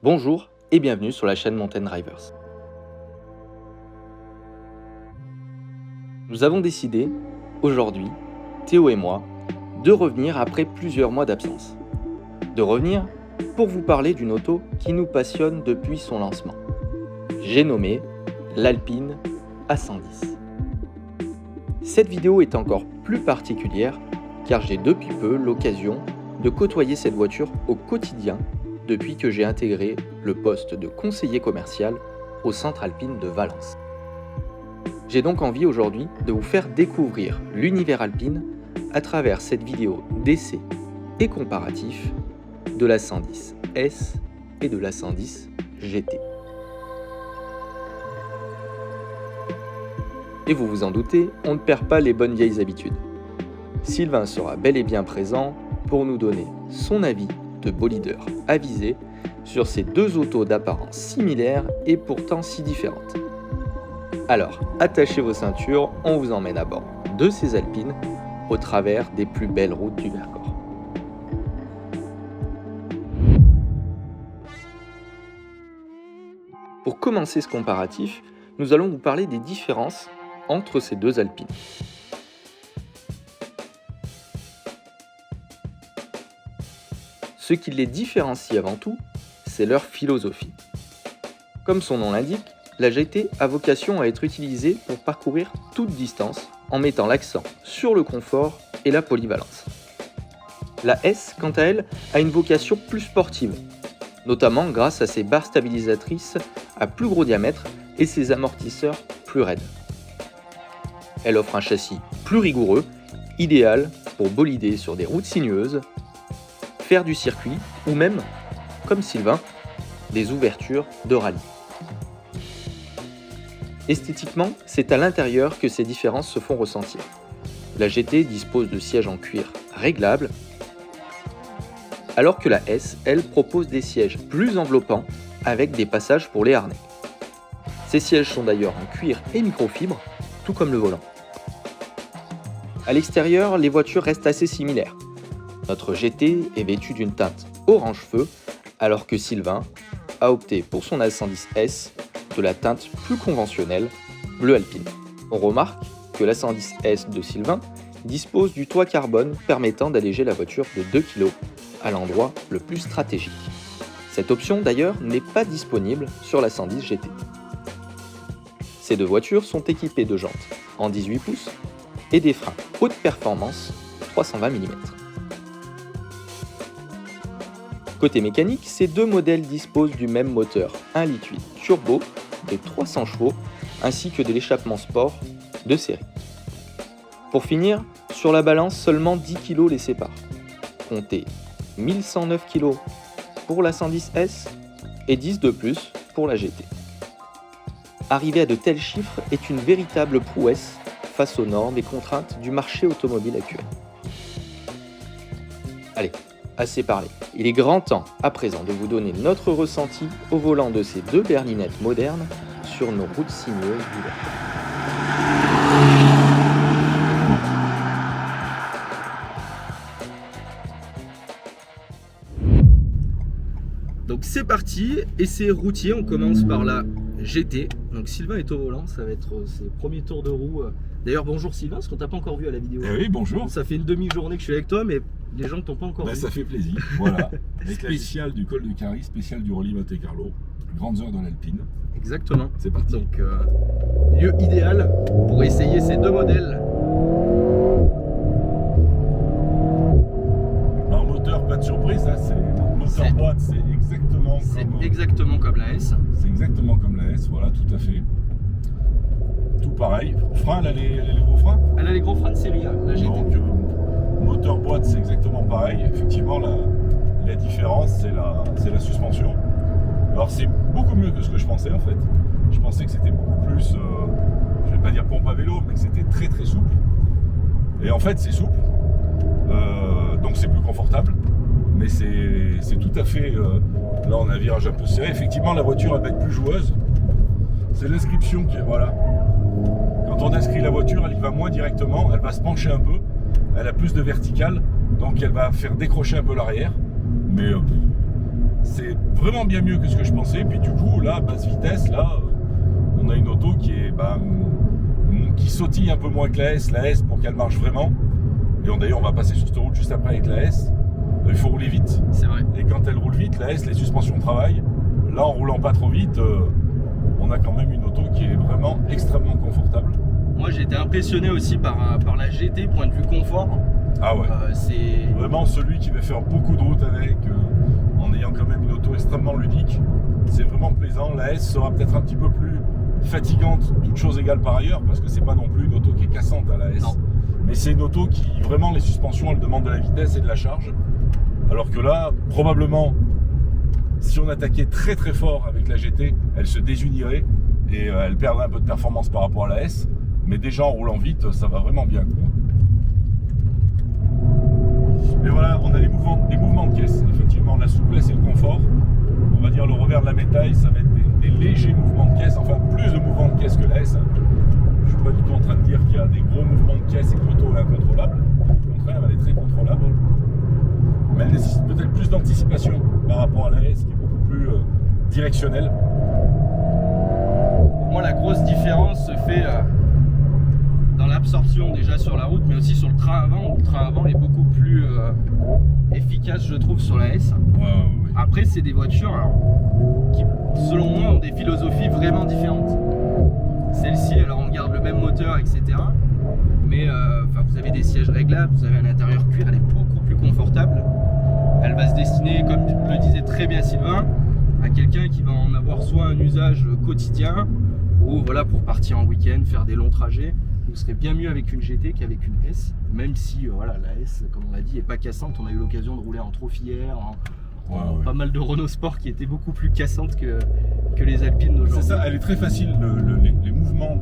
Bonjour et bienvenue sur la chaîne Mountain Drivers. Nous avons décidé, aujourd'hui, Théo et moi, de revenir après plusieurs mois d'absence. De revenir pour vous parler d'une auto qui nous passionne depuis son lancement. J'ai nommé l'Alpine A110. Cette vidéo est encore plus particulière car j'ai depuis peu l'occasion de côtoyer cette voiture au quotidien depuis que j'ai intégré le poste de conseiller commercial au Centre Alpine de Valence. J'ai donc envie aujourd'hui de vous faire découvrir l'univers alpine à travers cette vidéo d'essai et comparatif de la 110S et de la 110 GT. Et vous vous en doutez, on ne perd pas les bonnes vieilles habitudes. Sylvain sera bel et bien présent pour nous donner son avis de bolideur avisé sur ces deux autos d'apparence similaire et pourtant si différentes. Alors, attachez vos ceintures, on vous emmène à bord de ces Alpines au travers des plus belles routes du Vercors. Pour commencer ce comparatif, nous allons vous parler des différences entre ces deux Alpines. Ce qui les différencie avant tout, c'est leur philosophie. Comme son nom l'indique, la GT a vocation à être utilisée pour parcourir toute distance en mettant l'accent sur le confort et la polyvalence. La S, quant à elle, a une vocation plus sportive, notamment grâce à ses barres stabilisatrices à plus gros diamètre et ses amortisseurs plus raides. Elle offre un châssis plus rigoureux, idéal pour bolider sur des routes sinueuses, faire du circuit ou même, comme Sylvain, des ouvertures de rallye. Esthétiquement, c'est à l'intérieur que ces différences se font ressentir. La GT dispose de sièges en cuir réglables, alors que la S, elle, propose des sièges plus enveloppants avec des passages pour les harnais. Ces sièges sont d'ailleurs en cuir et microfibre, tout comme le volant. À l'extérieur, les voitures restent assez similaires. Notre GT est vêtue d'une teinte orange feu, alors que Sylvain a opté pour son A110S de la teinte plus conventionnelle, bleu alpine. On remarque que l'A110S de Sylvain dispose du toit carbone permettant d'alléger la voiture de 2 kg à l'endroit le plus stratégique. Cette option d'ailleurs n'est pas disponible sur la 110 GT. Ces deux voitures sont équipées de jantes en 18 pouces et des freins haute performance 320 mm. Côté mécanique, ces deux modèles disposent du même moteur 1,8 litre turbo de 300 chevaux ainsi que de l'échappement sport de série. Pour finir, sur la balance, seulement 10 kg les séparent. Comptez 1109 kg pour la 110S et 10 de plus pour la GT. Arriver à de tels chiffres est une véritable prouesse face aux normes et contraintes du marché automobile actuel. Allez, assez parlé. Il est grand temps à présent de vous donner notre ressenti au volant de ces deux berlinettes modernes sur nos routes sinueuses du Vercors. Donc c'est parti, essai routier, on commence par la GT. Donc Sylvain est au volant, ça va être ses premiers tours de roue. D'ailleurs bonjour Sylvain, parce qu'on t'a pas encore vu à la vidéo. Oui, bonjour. Ça fait une demi-journée que je suis avec toi, mais les gens ne t'ont pas encore vu. Ça fait plaisir, voilà. Spécial du col de Cari, spécial du rallye Monte-Carlo, grandes heures de l'Alpine. Exactement. C'est parti. Donc lieu idéal pour essayer ces deux modèles. En moteur, pas de surprise, ça c'est moteur boîte, c'est exactement comme la S. C'est exactement comme la S, voilà, tout à fait. Tout pareil. Frein, elle a les gros freins. Elle a les gros freins de série, la GT. Donc, moteur boîte, c'est exactement pareil. Effectivement, la différence, c'est la suspension. Alors, c'est beaucoup mieux que ce que je pensais en fait. Je pensais que c'était beaucoup plus, je vais pas dire pompe à vélo, mais que c'était très très souple. Et en fait, c'est souple. Donc, c'est plus confortable. Mais c'est tout à fait. Là, on a un virage un peu serré. Effectivement, la voiture, elle va être plus joueuse. C'est l'inscription qui est. Voilà. Quand on inscrit la voiture, elle y va moins directement. Elle va se pencher un peu. Elle a plus de verticale. Donc, elle va faire décrocher un peu l'arrière. Mais c'est vraiment bien mieux que ce que je pensais. Puis du coup, là, basse vitesse, là, on a une auto qui est qui sautille un peu moins que la S. La S, pour qu'elle marche vraiment, et d'ailleurs on va passer sur cette route juste après avec la S, il faut rouler vite. C'est vrai. Et quand elle roule vite, la S, les suspensions travaillent. Là, en roulant pas trop vite, on a quand même une auto qui est vraiment extrêmement confortable. Moi j'ai été impressionné aussi par la GT, point de vue confort. Ah ouais. C'est vraiment celui qui va faire beaucoup de route avec, en ayant quand même une auto extrêmement ludique. C'est vraiment plaisant. La S sera peut-être un petit peu plus fatigante, toutes choses égales par ailleurs, parce que c'est pas non plus une auto qui est cassante à la S. Non. Mais c'est une auto qui, vraiment, les suspensions, elles demandent de la vitesse et de la charge. Alors que là, probablement, si on attaquait très très fort avec la GT, elle se désunirait et elle perdrait un peu de performance par rapport à la S. Mais déjà en roulant vite, ça va vraiment bien, quoi. Mais voilà, on a des mouvements de caisse. Effectivement, la souplesse et le confort. On va dire le revers de la médaille, ça va être des légers mouvements de caisse, enfin plus de mouvements de caisse que la S. Je ne suis pas du tout en train de dire qu'il y a des gros mouvements de caisse et que l'auto est incontrôlable. Au contraire, elle est très contrôlable. Mais elle nécessite peut-être plus d'anticipation par rapport à la S qui est beaucoup plus directionnelle. Pour moi la grosse différence se fait dans l'absorption déjà sur la route, mais aussi sur le train avant, où le train avant est beaucoup plus efficace, je trouve, sur la S. Ouais. Après, c'est des voitures qui, selon moi, ont des philosophies vraiment différentes. Celle-ci, alors on garde le même moteur, etc. Mais vous avez des sièges réglables, vous avez un intérieur cuir, elle est beaucoup plus confortable. Elle va se destiner, comme le disait très bien Sylvain, à quelqu'un qui va en avoir soit un usage quotidien, ou voilà, pour partir en week-end, faire des longs trajets. Vous serez bien mieux avec une GT qu'avec une S, même si voilà, la S, comme on l'a dit, n'est pas cassante. On a eu l'occasion de rouler en Trophy hier, pas mal de Renault Sport qui étaient beaucoup plus cassantes que les Alpines d'aujourd'hui. C'est ça, elle est très facile. Les mouvements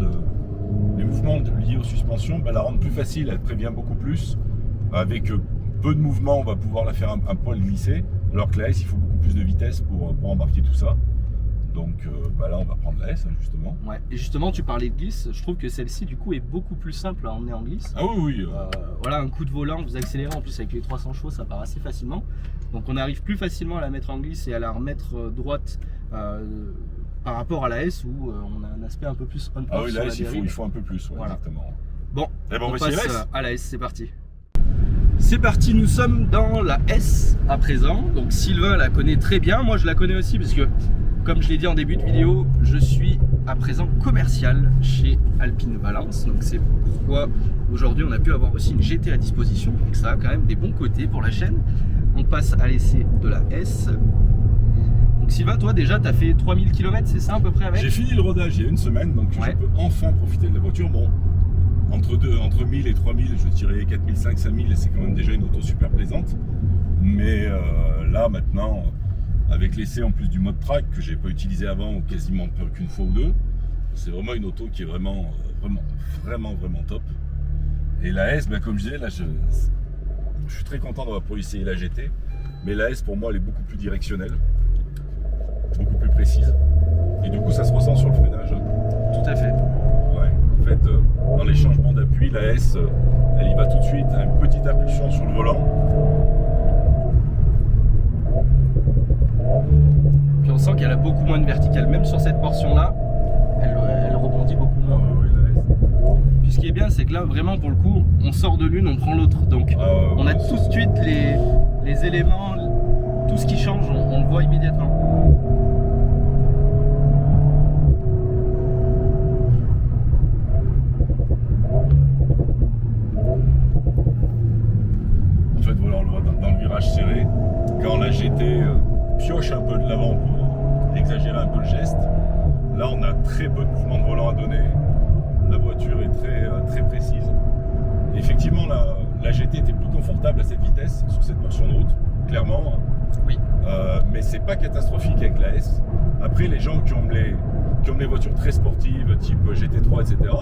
liés aux suspensions, la rendent plus facile, elle prévient beaucoup plus. Avec peu de mouvements, on va pouvoir la faire un poil glisser, alors que la S, il faut beaucoup plus de vitesse pour embarquer tout ça. Donc là, on va prendre la S, justement. Ouais. Et justement, tu parlais de glisse. Je trouve que celle-ci, du coup, est beaucoup plus simple à emmener en glisse. Ah oui. Voilà, un coup de volant, vous accélérez. En plus, avec les 300 chevaux, ça part assez facilement. Donc, on arrive plus facilement à la mettre en glisse et à la remettre droite par rapport à la S où on a un aspect un peu plus on-off. Ah oui, la S, il faut un peu plus, voilà. Exactement. Bon, on passe à la S, c'est parti. C'est parti, nous sommes dans la S à présent. Donc, Sylvain la connaît très bien. Moi, je la connais aussi parce que, comme je l'ai dit en début de vidéo, je suis à présent commercial chez Alpine Valence. Donc c'est pourquoi aujourd'hui on a pu avoir aussi une GT à disposition. Donc ça a quand même des bons côtés pour la chaîne. On passe à l'essai de la S. Donc Sylvain, toi déjà tu as fait 3000 km, c'est ça à peu près avec? J'ai fini le rodage il y a une semaine, donc je peux enfin profiter de la voiture. Bon, entre 1000 et 3000, je dirais 4500, 5000, c'est quand même déjà une auto super plaisante. Mais là maintenant, avec l'essai en plus du mode track que j'ai pas utilisé avant quasiment qu'une fois ou deux, c'est vraiment une auto qui est vraiment top. Et la S, comme je disais, là je suis très content d'avoir pu essayer la GT, mais la S pour moi elle est beaucoup plus directionnelle, beaucoup plus précise, et du coup ça se ressent sur le freinage. Tout à fait. Ouais, en fait dans les changements d'appui, la S elle y va tout de suite à une petite impulsion sur le volant. Puis on sent qu'elle a beaucoup moins de vertical, même sur cette portion-là, elle rebondit beaucoup moins. Puis ce qui est bien, c'est que là, vraiment pour le coup, on sort de l'une, on prend l'autre. Donc on a tout de suite les éléments, tout ce qui change, on le voit immédiatement. En fait, voilà, on le voit dans le virage serré, quand la GT pioche un peu de l'avant pour exagérer un peu le geste. Là, on a très peu de mouvement de volant à donner. La voiture est très précise. Et effectivement, la GT était plus confortable à cette vitesse, sur cette portion de route, clairement. Oui. Mais c'est pas catastrophique avec la S. Après, les gens qui ont les voitures très sportives, type GT3, etc.,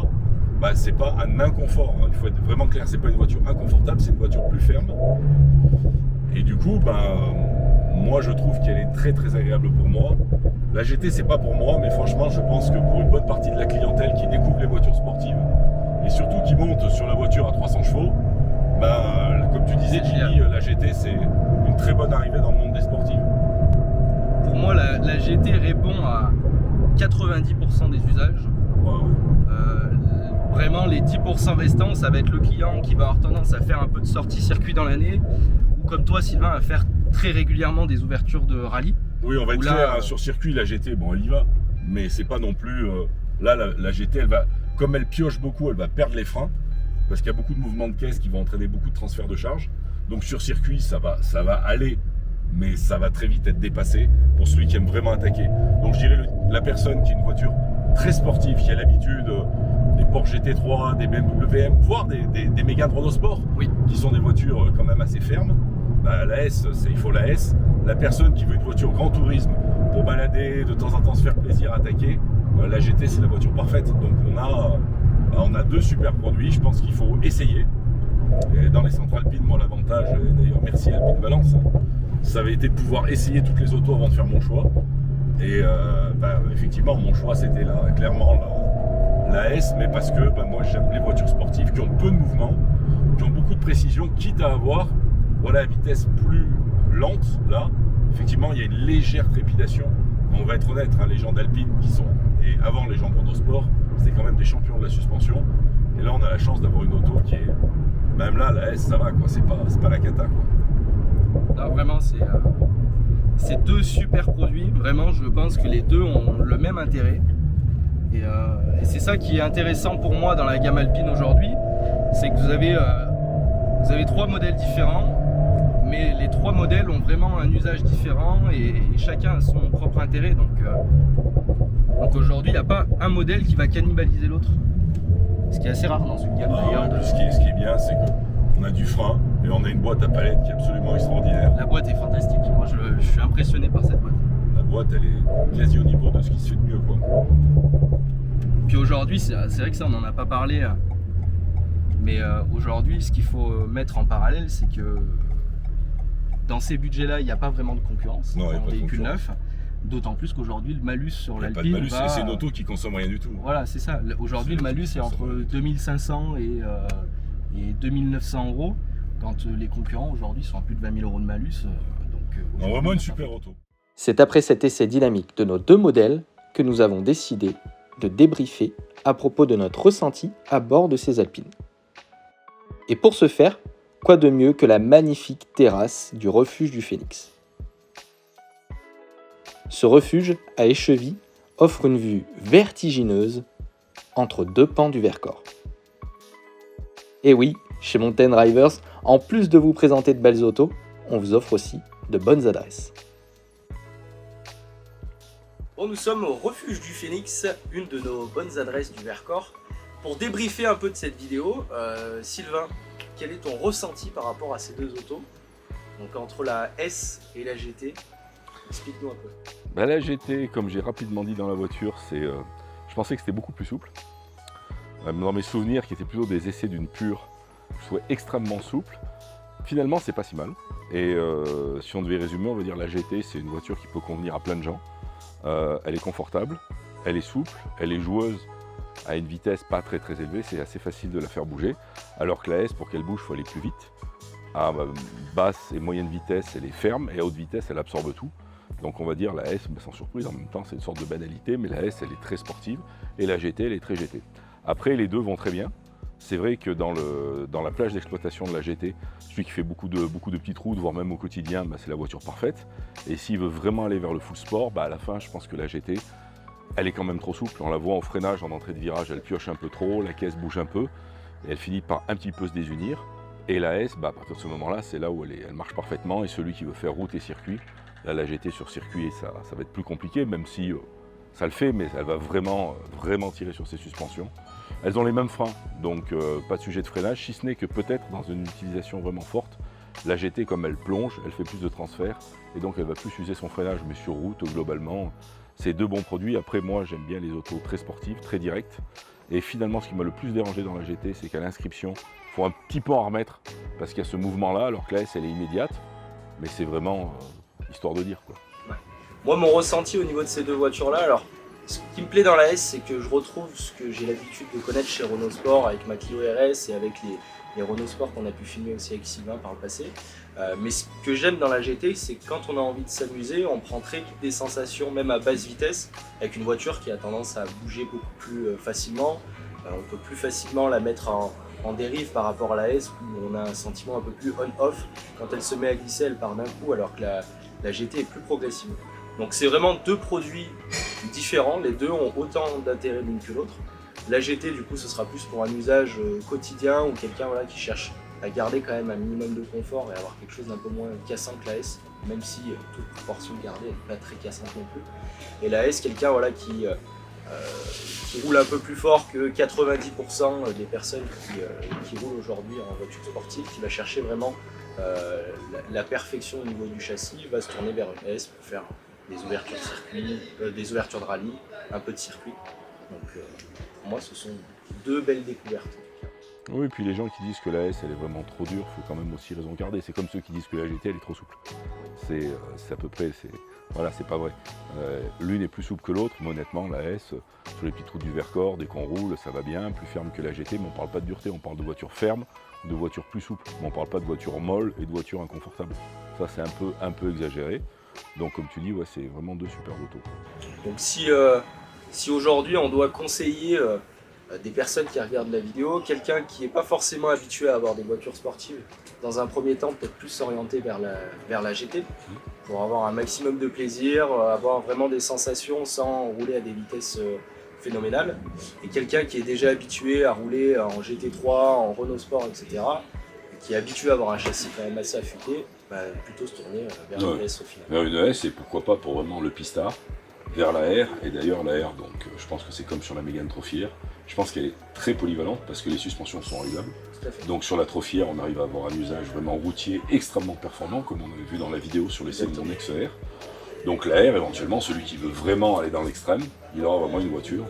c'est pas un inconfort. Il faut être vraiment clair, c'est pas une voiture inconfortable, c'est une voiture plus ferme. Et du coup, moi je trouve qu'elle est très agréable pour moi. La GT c'est pas pour moi, mais franchement je pense que pour une bonne partie de la clientèle qui découvre les voitures sportives et surtout qui monte sur la voiture à 300 chevaux, comme tu disais Jimmy, la GT c'est une très bonne arrivée dans le monde des sportives. pour moi, la GT répond à 90% des usages. Vraiment, les 10% restants, ça va être le client qui va avoir tendance à faire un peu de sortie circuit dans l'année, ou comme toi, Sylvain, à faire très régulièrement des ouvertures de rallye. Oui, on va être clair, sur circuit, la GT, bon, elle y va, mais c'est pas non plus... là, la GT, elle va, comme elle pioche beaucoup, elle va perdre les freins, parce qu'il y a beaucoup de mouvements de caisse qui vont entraîner beaucoup de transferts de charge. Donc sur circuit, ça va aller, mais ça va très vite être dépassé pour celui qui aime vraiment attaquer. Donc je dirais la personne qui a une voiture très sportive, qui a l'habitude des Porsche GT3, des BMW M, voire des Mégane Renault Sport, oui, qui sont des voitures quand même assez fermes. Bah, la S, il faut la S. La personne qui veut une voiture grand tourisme pour balader, de temps en temps se faire plaisir, attaquer, la GT c'est la voiture parfaite. Donc on a deux super produits, je pense qu'il faut essayer. Et dans les centres alpines, moi l'avantage, d'ailleurs merci Alpine Valence, ça avait été de pouvoir essayer toutes les autos avant de faire mon choix. Et effectivement mon choix c'était clairement la S, mais parce que moi j'aime les voitures sportives qui ont peu de mouvement, qui ont beaucoup de précision, quitte à avoir la vitesse plus lente. Là, effectivement il y a une légère trépidation. On va être honnête, les gens d'Alpine qui sont, et avant les gens de Renault Sport, c'est quand même des champions de la suspension. Et là on a la chance d'avoir une auto qui est, même là la S ça va quoi, c'est pas la cata quoi. Non, vraiment c'est deux super produits, vraiment je pense que les deux ont le même intérêt. Et c'est ça qui est intéressant pour moi dans la gamme Alpine aujourd'hui, c'est que vous avez trois modèles différents, mais les trois modèles ont vraiment un usage différent et chacun a son propre intérêt. Donc aujourd'hui, il n'y a pas un modèle qui va cannibaliser l'autre. Ce qui est assez rare dans une gamme d'ailleurs. Ce qui est bien, c'est qu'on a du frein et on a une boîte à palette qui est absolument extraordinaire. La boîte est fantastique. Moi, je suis impressionné par cette boîte. La boîte, elle est quasi au niveau de ce qui se fait de mieux, quoi. Puis aujourd'hui, c'est vrai que ça, on n'en a pas parlé. Mais aujourd'hui, ce qu'il faut mettre en parallèle, c'est que dans ces budgets-là, il n'y a pas vraiment de concurrence en véhicule neuf. D'autant plus qu'aujourd'hui, le malus sur l'Alpine. C'est une auto qui consomme rien du tout. Voilà, c'est ça. Aujourd'hui, le malus est entre 2500 et 2900 euros. Quand les concurrents aujourd'hui sont à plus de 20 000 euros de malus. Donc, vraiment une super auto. C'est après cet essai dynamique de nos deux modèles que nous avons décidé de débriefer à propos de notre ressenti à bord de ces Alpines. Et pour ce faire, quoi de mieux que la magnifique terrasse du refuge du Phénix. Ce refuge à écheville offre une vue vertigineuse entre deux pans du Vercors. Et oui, chez Mountain Drivers, en plus de vous présenter de belles autos, on vous offre aussi de bonnes adresses. Bon, nous sommes au refuge du Phénix, une de nos bonnes adresses du Vercors. Pour débriefer un peu de cette vidéo, Sylvain, quel est ton ressenti par rapport à ces deux autos? Donc entre la S et la GT, explique-nous un peu. La GT, comme j'ai rapidement dit dans la voiture, je pensais que c'était beaucoup plus souple. Dans mes souvenirs, qui étaient plutôt des essais d'une pure, je trouvais extrêmement souple. Finalement, c'est pas si mal. Et si on devait résumer, on va dire la GT, c'est une voiture qui peut convenir à plein de gens. Elle est confortable, elle est souple, elle est joueuse à une vitesse pas très élevée, c'est assez facile de la faire bouger. Alors que la S, pour qu'elle bouge, il faut aller plus vite. À basse et moyenne vitesse, elle est ferme, et à haute vitesse, elle absorbe tout. Donc on va dire la S, sans surprise, en même temps c'est une sorte de banalité, mais la S elle est très sportive, et la GT elle est très GT. Après les deux vont très bien. C'est vrai que dans la plage d'exploitation de la GT, celui qui fait beaucoup de petites routes, voire même au quotidien, c'est la voiture parfaite. Et s'il veut vraiment aller vers le full sport, à la fin je pense que la GT, elle est quand même trop souple. On la voit au freinage, en entrée de virage, elle pioche un peu trop, la caisse bouge un peu, et elle finit par un petit peu se désunir. Et la S, à partir de ce moment-là, c'est là où elle marche parfaitement, et celui qui veut faire route et circuit, là la GT sur circuit, ça va être plus compliqué, même si ça le fait, mais elle va vraiment tirer sur ses suspensions. Elles ont les mêmes freins, donc pas de sujet de freinage, si ce n'est que peut-être dans une utilisation vraiment forte, la GT, comme elle plonge, elle fait plus de transferts, et donc elle va plus user son freinage, mais sur route, globalement, c'est deux bons produits. Après, moi, j'aime bien les autos très sportives, très directes, et finalement, ce qui m'a le plus dérangé dans la GT, c'est qu'à l'inscription, il faut un petit peu en remettre, parce qu'il y a ce mouvement-là, alors que la S, elle est immédiate, mais c'est vraiment histoire de dire, quoi. Moi, mon ressenti au niveau de ces deux voitures-là, alors, ce qui me plaît dans la S, c'est que je retrouve ce que j'ai l'habitude de connaître chez Renault Sport avec ma Clio RS et avec les Renault Sport qu'on a pu filmer aussi avec Sylvain par le passé. Mais ce que j'aime dans la GT, c'est que quand on a envie de s'amuser, on prend très vite des sensations, même à basse vitesse, avec une voiture qui a tendance à bouger beaucoup plus facilement. On peut plus facilement la mettre en dérive par rapport à la S, où on a un sentiment un peu plus on-off. Quand elle se met à glisser, elle part d'un coup, alors que la GT est plus progressive. Donc c'est vraiment deux produits différents, les deux ont autant d'intérêt l'une que l'autre. La GT, du coup, ce sera plus pour un usage quotidien ou quelqu'un qui cherche à garder quand même un minimum de confort et avoir quelque chose d'un peu moins cassant que la S, même si toute proportion gardée, elle n'est pas très cassante non plus. Et la S, quelqu'un qui roule un peu plus fort que 90% des personnes qui roulent aujourd'hui en voiture sportive, qui va chercher vraiment la perfection au niveau du châssis, va se tourner vers une S pour faire des ouvertures de circuit, des ouvertures de rallye, un peu de circuit. Donc pour moi, ce sont deux belles découvertes. Oui, et puis les gens qui disent que la S elle est vraiment trop dure, il faut quand même aussi raison garder. C'est comme ceux qui disent que la GT elle est trop souple. C'est à peu près, voilà, c'est pas vrai. L'une est plus souple que l'autre, mais honnêtement la S, sur les petites routes du Vercors, dès qu'on roule, ça va bien, plus ferme que la GT, mais on parle pas de dureté, on parle de voitures fermes, de voitures plus souples. Mais on parle pas de voitures molles et de voitures inconfortables. Ça c'est un peu exagéré. Donc comme tu dis, ouais, c'est vraiment deux super autos. Donc si aujourd'hui on doit conseiller des personnes qui regardent la vidéo, quelqu'un qui n'est pas forcément habitué à avoir des voitures sportives, dans un premier temps peut-être plus s'orienter vers la GT, pour avoir un maximum de plaisir, avoir vraiment des sensations sans rouler à des vitesses phénoménales. Et quelqu'un qui est déjà habitué à rouler en GT3, en Renault Sport, etc., qui est habitué à avoir un châssis quand même assez affûté, plutôt se tourner vers une S au final. Vers une S, et pourquoi pas pour vraiment le pistard, vers la R. Et d'ailleurs la R, donc, je pense que c'est comme sur la Mégane Trophy R, je pense qu'elle est très polyvalente parce que les suspensions sont réglables. Donc sur la Trophy R, on arrive à avoir un usage vraiment routier extrêmement performant, comme on avait vu dans la vidéo sur les Céline XR. Donc la R, éventuellement, celui qui veut vraiment aller dans l'extrême, il aura vraiment une voiture.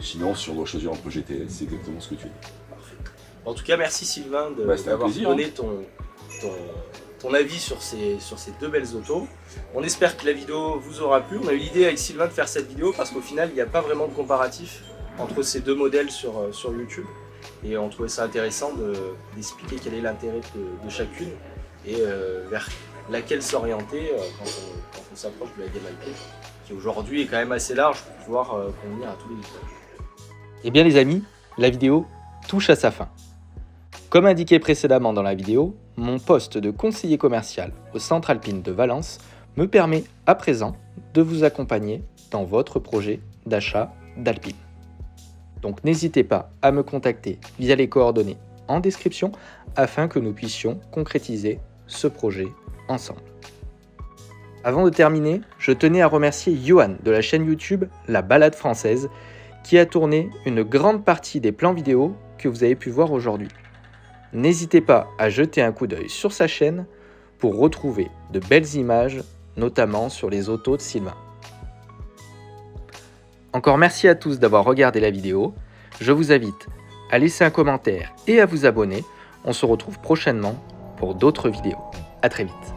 Sinon, si on doit choisir entre GTS, c'est exactement ce que tu dis. Parfait. En tout cas, merci Sylvain d'avoir donné ton avis sur ces deux belles autos. On espère que la vidéo vous aura plu. On a eu l'idée avec Sylvain de faire cette vidéo parce qu'au final, il n'y a pas vraiment de comparatif entre ces deux modèles sur YouTube. Et on trouvait ça intéressant d'expliquer quel est l'intérêt de chacune et vers laquelle s'orienter quand on s'approche de la gamme Alpine, qui aujourd'hui est quand même assez large pour pouvoir convenir à tous les usages. Eh bien les amis, la vidéo touche à sa fin. Comme indiqué précédemment dans la vidéo, mon poste de conseiller commercial au Centre Alpine de Valence me permet à présent de vous accompagner dans votre projet d'achat d'Alpine. Donc n'hésitez pas à me contacter via les coordonnées en description afin que nous puissions concrétiser ce projet ensemble. Avant de terminer, je tenais à remercier Johan de la chaîne YouTube La Balade Française qui a tourné une grande partie des plans vidéo que vous avez pu voir aujourd'hui. N'hésitez pas à jeter un coup d'œil sur sa chaîne pour retrouver de belles images, notamment sur les autos de Sylvain. Encore merci à tous d'avoir regardé la vidéo. Je vous invite à laisser un commentaire et à vous abonner. On se retrouve prochainement pour d'autres vidéos. À très vite.